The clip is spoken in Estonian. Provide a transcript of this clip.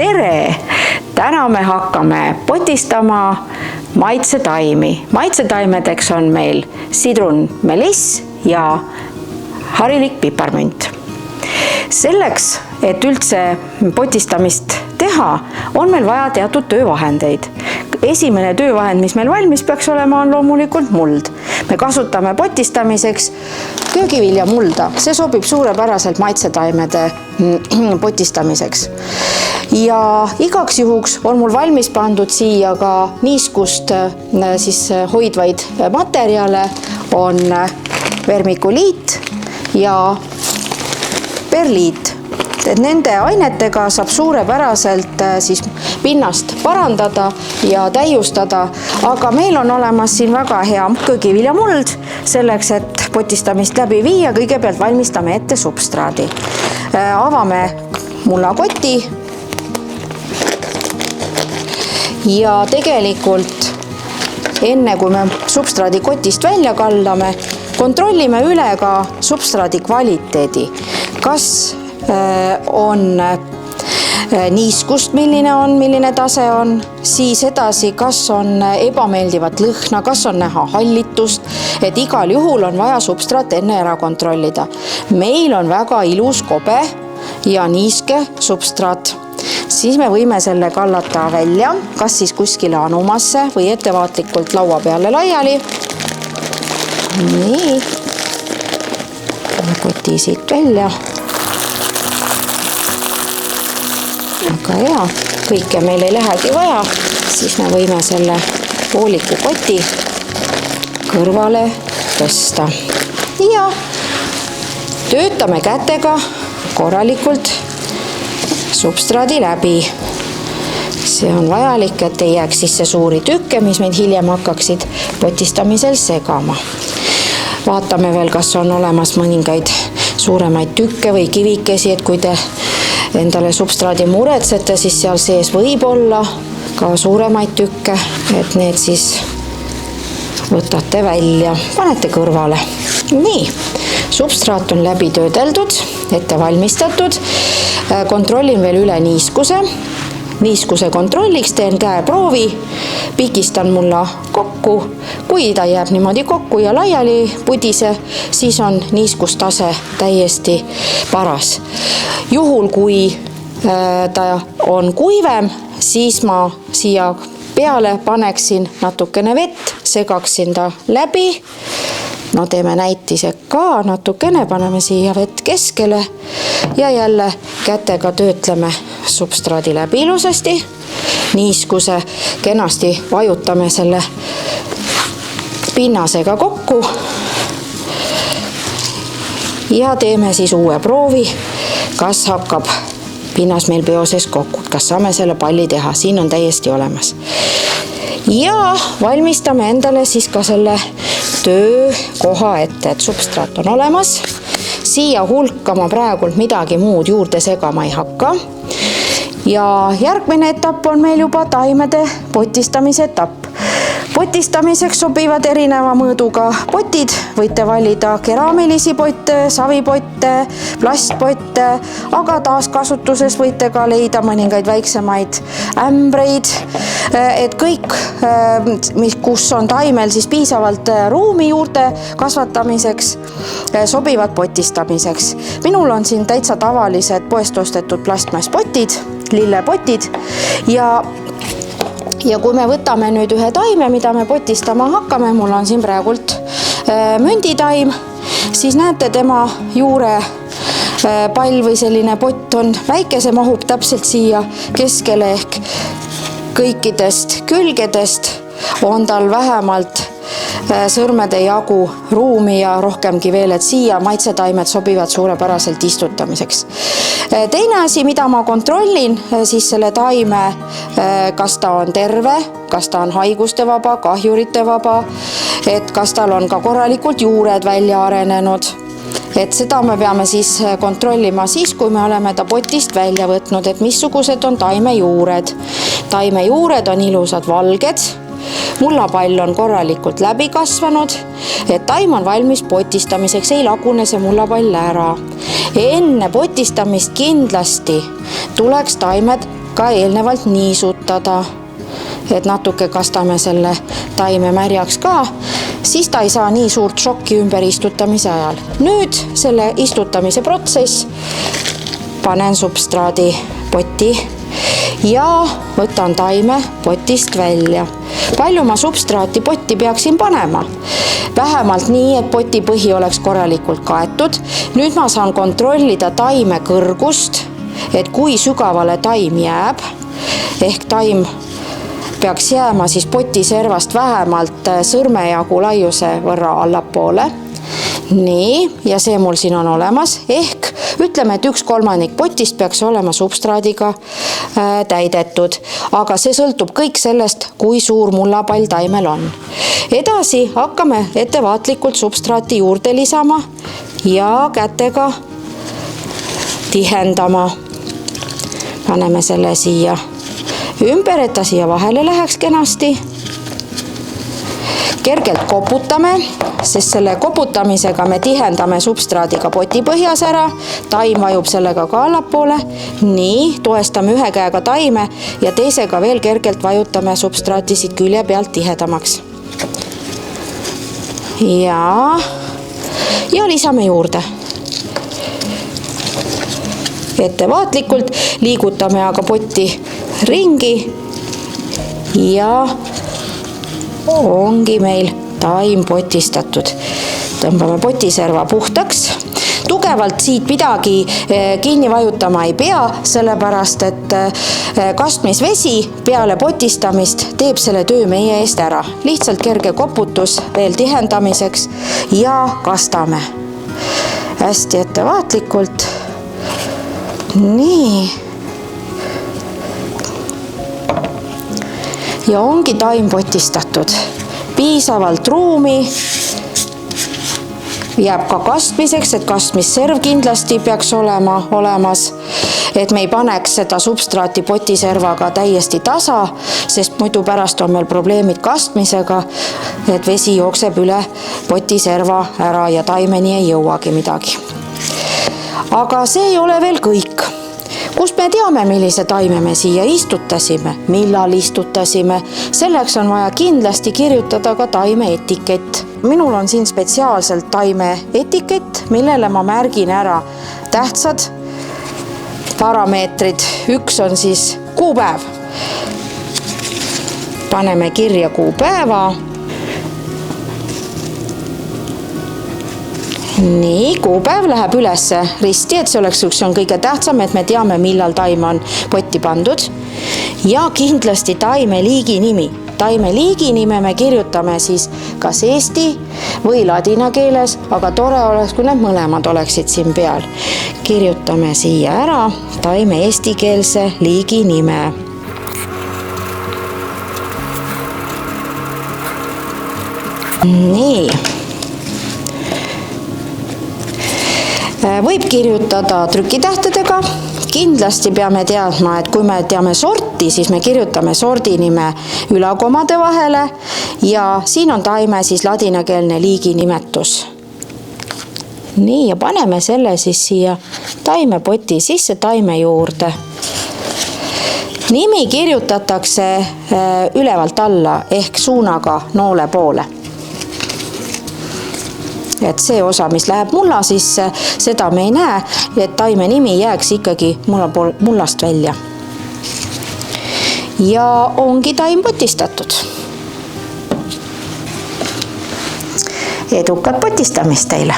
tere! Täna me hakkame potistama maitsetaimi. Maitsetaimedeks on meil sidrunmeliss ja harilik piparmünt. Selleks, et üldse potistamist teha, on meil vaja teatud töövahendeid. Esimene töövahend, mis meil valmis peaks olema, on loomulikult muld. Me kasutame potistamiseks köögiviljamulda. See sobib suurepäraselt maitsetaimede potistamiseks. Ja igaks juhuks on mul valmis pandud siia ka niiskust hoidvaid materjale, on vermikuliit ja perliit. Et nende ainetega saab suurepäraselt pinnast parandada ja täiustada, aga meil on olemas siin väga hea köögiviljamuld. Selleks, et potistamist läbi viia, kõigepealt valmistame ette substraadi. Avame mullakoti ja tegelikult enne, kui me substraadi kotist välja kallame, kontrollime üle ka substraadi kvaliteedi. Kas on niiskust, milline tase on, siis edasi, kas on ebameeldivat lõhna, kas on näha hallitust, et igal juhul on vaja substraat enne ära kontrollida. Meil on väga ilus kobe ja niiske substraat. Siis me võime selle kallata välja, kas siis kuskile anumasse või ettevaatlikult laua peale laiali. Nii, koti siit välja. Aga hea, kõike meil ei lähegi vaja, siis me võime selle pooliku koti kõrvale tõsta. Ja töötame kätega korralikult substraadi läbi. See on vajalik, et ei jääks sisse suuri tükke, mis meid hiljem hakkaksid potistamisel segama. Vaatame veel, kas on olemas mõningaid suuremaid tükke või kivikesi, et kui te endale substraadi muretsete, siis seal sees võib olla ka suuremaid tükke, et need siis võtate välja, panete kõrvale. Nii, substraat on läbi töödeldud, ette valmistatud. Kontrollin veel üle niiskuse. Niiskuse kontrolliks teen käeproovi, pikistan mulla kokku. Kui ta jääb niimoodi kokku ja laiali pudise, siis on niiskustase täiesti paras. Juhul, kui ta on kuivem, siis ma siia peale paneksin natukene vett, segaksin ta läbi. No teeme näitise ka natukene, paneme siia vett keskele ja jälle kätega töötleme substraadi läbi ilusasti. Niiskuse kenasti vajutame selle pinnasega kokku ja teeme siis uue proovi, kas hakkab pinnas meil peoses kokku, kas saame selle palli teha, siin on täiesti olemas. Ja valmistame endale siis ka selle töökoha ette, et substraat on olemas. Siia hulka ma praegult midagi muud juurde segama ei hakka. Ja järgmine etapp on meil juba taimede potistamise etapp. Potistamiseks sobivad erineva mõõduga potid. Võite valida keraamilisi potte, savipotte, plastpotte, aga taaskasutuses võite ka leida mõningaid väiksemaid ämbreid. Et kõik, kus on taimel siis piisavalt ruumi juurde kasvatamiseks, sobivad potistamiseks. Minul on siin täitsa tavalised poest ostetud plastmasspotid, lillepotid ja kui me võtame nüüd ühe taime, mida me potistama hakkame, mul on siin praegult münditaim, siis näete tema juure pall või selline pott on väike, see mahub täpselt siia keskele ehk kõikidest külgedest on tal vähemalt sõrmede jagu ruumi ja rohkemgi veel, et siia maitsetaimed sobivad suurepäraselt istutamiseks. Teine asi, mida ma kontrollin, siis selle taime, kas ta on terve, kas ta on haiguste vaba, kahjurite vaba, et kas tal on ka korralikult juured välja arenenud. Et seda me peame siis kontrollima siis, kui me oleme ta potist välja võtnud, et missugused on taime juured. Taime juured on ilusad valged, mullapall on korralikult läbi kasvanud, et taim on valmis potistamiseks, ei lagune see mullapall ära. Enne potistamist kindlasti tuleks taimed ka eelnevalt niisutada, et natuke kastame selle taime märjaks ka, siis ta ei saa nii suurt šokki ümber istutamise ajal. Nüüd selle istutamise protsess panen substraadi potti ja võtan taime potist välja. Palju ma substraati potti peaksin panema? Vähemalt nii, et poti põhi oleks korralikult kaetud. Nüüd ma saan kontrollida taime kõrgust, et kui sügavale taim jääb, ehk taim peaks jääma siis poti servast vähemalt sõrmejagu laiuse võrra allapoole. Nii, ja see mul siin on olemas, ehk ütleme, et 1/3 potist peaks olema substraadiga täidetud, aga see sõltub kõik sellest, kui suur mullapall taimel on. Edasi hakkame ettevaatlikult substraati juurde lisama ja kätega tihendama. Paneme selle siia ümber, et ta siia vahele läheks kenasti. Kergelt koputame, sest selle koputamisega me tihendame substraadiga poti põhjas ära. Taim vajub sellega ka allapoole. Nii, toestame ühe käega taime ja teisega veel kergelt vajutame substraati siit külje pealt tihedamaks. Ja lisame juurde. Ettevaatlikult liigutame aga potti ringi ja ongi meil taim potistatud. Tõmbame potiserva puhtaks. Tugevalt siit midagi kinni vajutama ei pea, sellepärast et kastmisvesi peale potistamist teeb selle töö meie eest ära. Lihtsalt kerge koputus veel tihendamiseks ja kastame. Hästi ettevaatlikult. Nii. Ja ongi taim potistatud. Piisavalt ruumi jääb ka kastmiseks, et kastmisserv kindlasti peaks olema olemas, et me ei paneks seda substraati potiservaga täiesti tasa, sest muidu pärast on meil probleemid kastmisega, et vesi jookseb üle potiserva ära ja taimeni ei jõuagi midagi. Aga see ei ole veel kõik. Kust me teame, millise taime me siia istutasime, millal istutasime? Selleks on vaja kindlasti kirjutada ka taime etikett. Minul on siin spetsiaalselt taime etikett, millele ma märgin ära tähtsad parameetrid. Üks on siis kuupäev. Paneme kirja kuupäeva. Nii, kuupäev läheb üles risti, et see on kõige tähtsam, et me teame, millal taim on potti pandud. Ja kindlasti taime liigi nimi. Taime liigi nime me kirjutame siis kas eesti või ladina keeles, aga tore oleks, kui need mõlemad oleksid siin peal. Kirjutame siia ära taime eestikeelse liigi nime. Nii. Võib kirjutada trükitähtedega. Kindlasti peame teadma, et kui me teame sorti, siis me kirjutame sordi nime ülakomade vahele ja siin on taime siis ladinakeelne liiginimetus. Nii, ja paneme selle siis siia taimepoti sisse taime juurde. Nimi kirjutatakse ülevalt alla ehk suunaga noole poole. Et see osa, mis läheb mulla sisse, seda me ei näe, et taime nimi jääks ikkagi mullast välja. Ja ongi taim potistatud. Edukat potistamist teile!